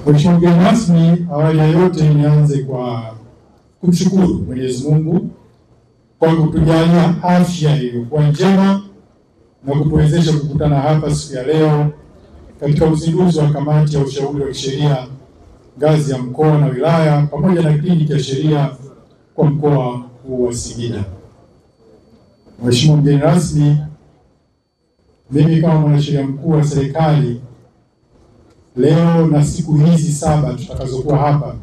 Mheshimiwa mgeni rasmi, awali ya yote nianze kwa kumshukuru Mwenyezi Mungu kwa kutujalia afya iliyokuwa njema na kutuwezesha kukutana hapa siku ya leo katika uzinduzi wa kamati ya ushauri wa kisheria ngazi ya mkoa na wilaya pamoja na kliniki ya sheria kwa mkoa huu wa Singida. Mheshimiwa mgeni rasmi, mimi kama mwanasheria mkuu wa serikali leo na siku hizi 7 tutakazokuwa hapa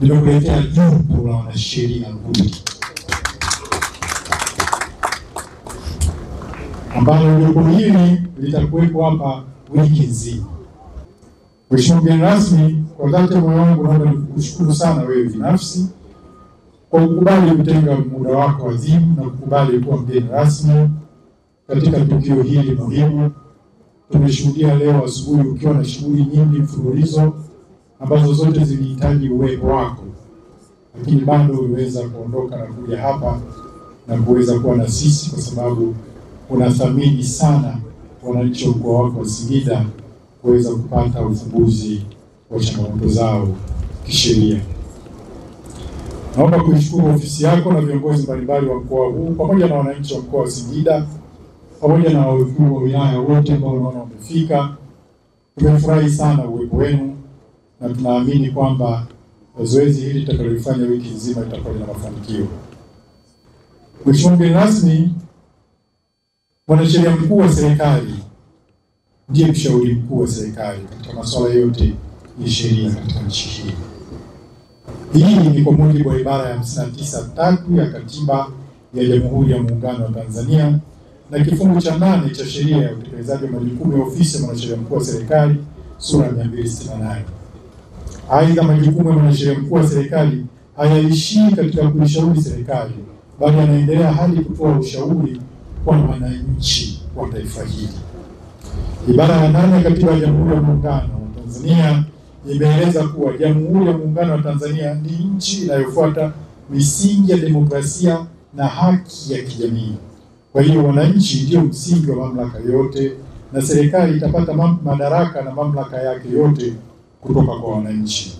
nimekuletea jopo la wanasheria nguli ambalo jopo hili litakuwepo hapa wiki nzima. Mheshimiwa mgeni rasmi, kwa dhati ya moyo wangu naomba nikushukuru sana wewe binafsi kwa kukubali kutenga muda wako adhimu na kukubali kuwa mgeni rasmi katika tukio hili muhimu. Tumeshuhudia leo asubuhi ukiwa na shughuli nyingi mfululizo ambazo zote zilihitaji uwepo wako, lakini bado uliweza kuondoka na kuja hapa na kuweza kuwa na sisi kwa sababu unathamini sana wananchi wa mkoa wako wa Singida kuweza kupata ufumbuzi wa changamoto zao kisheria. Naomba kuishukuru ofisi yako na viongozi mbalimbali wa mkoa huu pamoja na wananchi wa mkoa wa Singida pamoja na wakuu wa wilaya wote ambao unaona wamefika. Tumefurahi sana uwepo wenu na tunaamini kwamba zoezi hili tutakalofanya wiki nzima litakuwa na mafanikio. Mheshimiwa mgeni rasmi, mwanasheria mkuu wa serikali ndiye mshauri mkuu wa serikali katika masuala yote ya sheria katika nchi hii. Hii ni kwa mujibu wa ibara ya 59(3) ya Katiba ya Jamhuri ya Muungano wa Tanzania na kifungu cha 8 cha sheria ya utekelezaji wa majukumu ya ofisi ya mwanasheria mkuu wa serikali sura ya 268. Aidha, majukumu ya mwanasheria mkuu wa serikali hayaishii katika kuishauri serikali, bali yanaendelea hadi kutoa ushauri kwa wananchi wa taifa hili. Ibara ya 8 ya Katiba ya Jamhuri ya Muungano wa Tanzania imeeleza kuwa Jamhuri ya Muungano wa Tanzania ni nchi inayofuata misingi ya demokrasia na haki ya kijamii. Kwa hiyo wananchi ndio msingi wa mamlaka yote na serikali itapata madaraka na mamlaka yake yote kutoka kwa wananchi.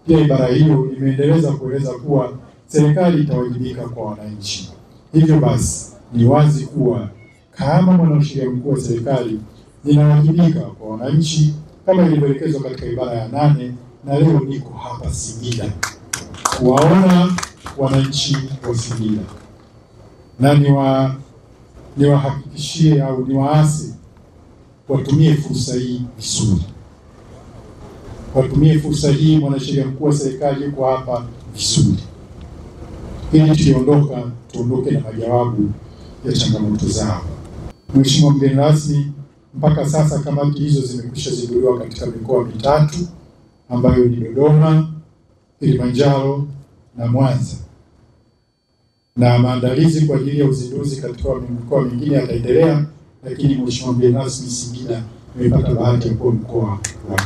Pia ibara hiyo imeendeleza kueleza kuwa serikali itawajibika kwa wananchi. Hivyo basi ni wazi kuwa kama mwanasheria mkuu wa serikali ninawajibika kwa wananchi kama ilivyoelekezwa katika ibara ya 8, na leo niko hapa Singida kuwaona wananchi wa Singida na niwahakikishie au niwaase watumie fursa hii vizuri. Watumie fursa hii, mwanasheria mkuu wa serikali yuko hapa vizuri, ili tuondoke na majawabu ya changamoto zao. Mheshimiwa mgeni rasmi, mpaka sasa kamati hizo zimekwisha zinduliwa katika mikoa 3 ambayo ni Dodoma, Kilimanjaro na Mwanza, na maandalizi kwa ajili ya uzinduzi katika mikoa mingine yataendelea, lakini mheshimiwa mgeni rasmi, Singida imepata bahati ya kuwa mkoa wa 4.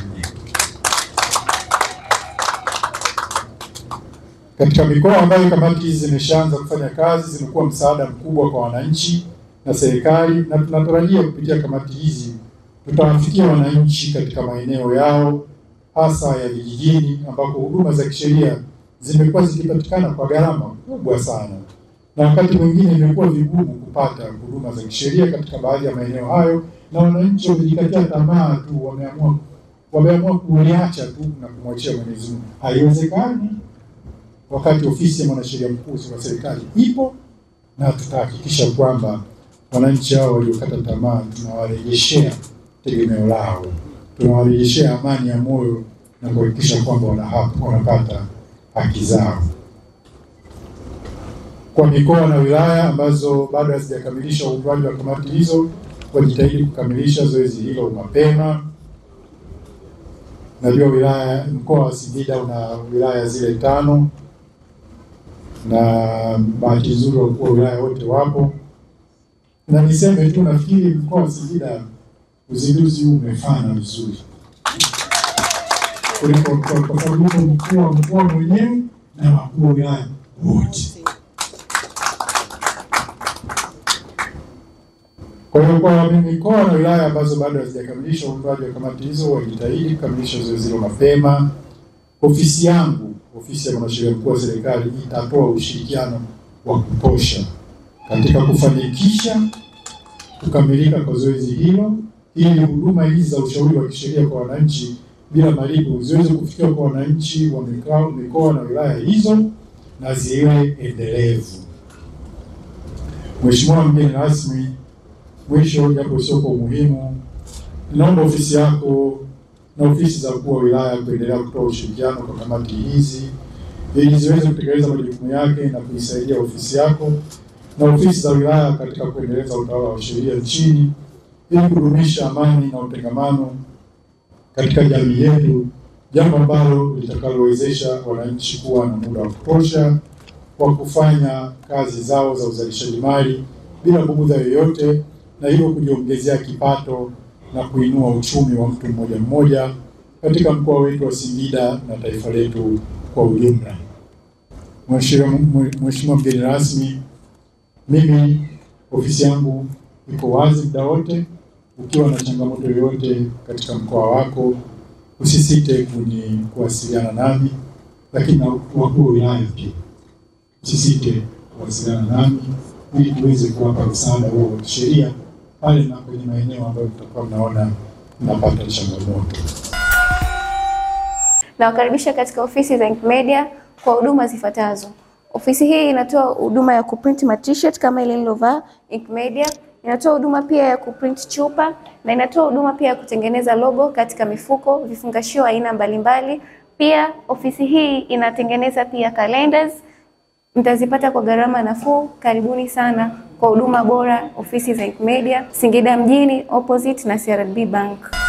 Katika mikoa ambayo kamati hizi zimeshaanza kufanya kazi, zimekuwa msaada mkubwa kwa wananchi na serikali, na tunatarajia kupitia kamati hizi tutawafikia wananchi katika maeneo yao hasa ya vijijini ambako huduma za kisheria zimekuwa zikipatikana kwa gharama kubwa sana, na wakati mwingine imekuwa vigumu kupata huduma za kisheria katika baadhi ya maeneo hayo, na wananchi wamejikatia tamaa tu, wameamua kuliacha tu na kumwachia Mwenyezi Mungu. Haiwezekani, wakati ofisi ya mwanasheria mkuu wa serikali ipo, na tutahakikisha kwamba wananchi hao waliokata tamaa tunawarejeshea tegemeo lao, tunawarejeshea amani ya moyo na kuhakikisha kwamba wanapata haki zao. Kwa mikoa na wilaya ambazo bado hazijakamilisha uundwaji wa kamati hizo, wajitahidi kukamilisha zoezi hilo mapema. Najua mkoa wa Singida una wilaya zile 5 na bahati nzuri wakuu wa wilaya wote wapo, na niseme tu nafikiri mkoa wa Singida uzinduzi huu umefana vizuri kuliko kwa sababu mkoa mwenyewe na wakuu wa wilaya wote. Kwa hiyo kwa mikoa na wilaya ambazo bado hazijakamilisha uundwaji wa kamati hizo, wajitahidi kukamilisha zoezi hilo mapema. Ofisi yangu, ofisi ya mwanasheria mkuu wa serikali, itatoa ushirikiano wa kutosha katika kufanikisha kukamilika kwa zoezi hilo, ili huduma hizi za ushauri wa kisheria kwa wananchi bila malipo ziweze kufikia kwa wananchi wa mikoa na wilaya hizo na ziwe endelevu. Mheshimiwa mgeni rasmi, mwisho japo sio kwa umuhimu, naomba ofisi yako na ofisi za mkuu wa wilaya kuendelea kutoa ushirikiano kwa kamati hizi ili ziweze kutekeleza majukumu yake na kuisaidia ofisi yako na ofisi za wilaya katika kuendeleza utawala wa sheria nchini ili kudumisha amani na utengamano katika jamii yetu, jambo ambalo litakalowezesha wananchi kuwa na muda wa kutosha wa kufanya kazi zao za uzalishaji mali bila bugudha yoyote, na hivyo kujiongezea kipato na kuinua uchumi wa mtu mmoja mmoja katika mkoa wetu wa Singida na taifa letu kwa ujumla. Mheshimiwa mgeni rasmi, mimi ofisi yangu iko wazi muda wote. Ukiwa na changamoto yoyote katika mkoa wako, usisite kuwasiliana nami, lakini na wakuu wa wilaya pia usisite kuwasiliana nami ili tuweze kuwapa msaada huo wa sheria pale na kwenye maeneo ambayo tutakuwa mnaona tunapata changamoto. Nawakaribisha katika ofisi za Ink Media kwa huduma zifuatazo. Ofisi hii inatoa huduma ya kuprint t-shirt kama ile nilovaa Ink Media, inatoa huduma pia ya kuprint chupa, na inatoa huduma pia ya kutengeneza logo katika mifuko, vifungashio aina mbalimbali. Pia ofisi hii inatengeneza pia calendars, mtazipata kwa gharama nafuu. Karibuni sana kwa huduma bora, ofisi za Ink Media, Singida mjini opposite na CRDB Bank.